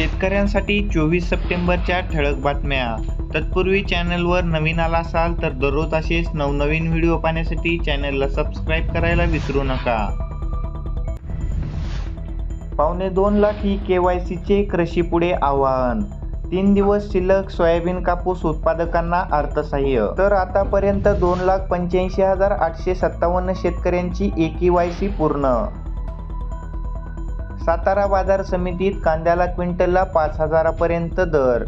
शेतकऱ्यांसाठी 24 सप्टेंबरच्या ठळक बातम्या. तत्पूर्वी चॅनलवर नवीन आला असाल तर दररोज असेच नवनवीन व्हिडिओ पाहण्यासाठी चॅनलला सबस्क्राईब करायला विसरू नका. 2.25 लाख ही KYCचे कृषीपुढे आव्हान. 3 दिवस शिल्लक सोयाबीन कापूस उत्पादकांना अर्थसहाय्य. तर आतापर्यंत 2,85,857 शेतकऱ्यांची eKYC पूर्ण. सातारा बाजार समितीत कांद्याला क्विंटलला 5,000 पर्यंत दर.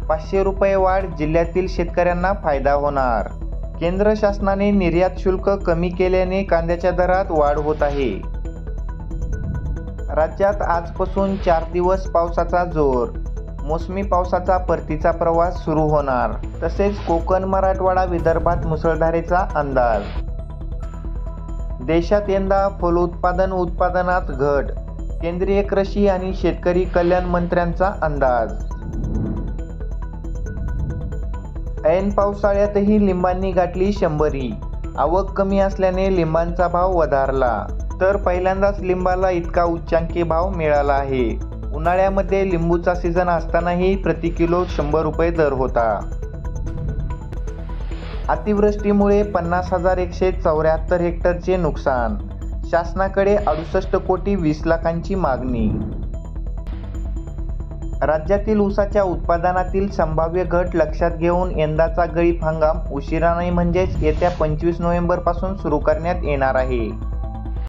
500 रुपये वाढ, जिल्ह्यातील शेतकऱ्यांना फायदा होणार. केंद्र शासनाने निर्यात शुल्क कमी केल्याने कांद्याच्या दरात वाढ होत आहे. राज्यात आजपासून 4 दिवस पावसाचा जोर. मोसमी पावसाचा परतीचा प्रवास सुरू होणार. तसेच कोकण, मराठवाडा, विदर्भात मुसळधारेचा अंदाज. देशात यंदा फलोत्पादन उत्पादनात घट. केंद्रीय कृषी आणि शेतकरी कल्याण मंत्र्यांचा अंदाज. ऐन पावसाळ्यातही लिंबांनी गाठली 100. आवक कमी असल्याने लिंबांचा भाव वधारला. तर पहिल्यांदाच लिंबाला इतका उच्चांकी भाव मिळाला आहे. उन्हाळ्यामध्ये लिंबूचा सीझन असतानाही प्रति किलो 100 रुपये दर होता. अतिवृष्टीमुळे 50,174 हेक्टरचे नुकसान. शासनाकडे 68 कोटी 20 लाखांची मागणी. राज्यातील ऊसाच्या उत्पादनातील संभाव्य घट लक्षात घेऊन यंदाचा खरीप हंगाम उशिराने म्हणजेच येत्या 25 नोव्हेंबरपासून सुरू करण्यात येणार आहे.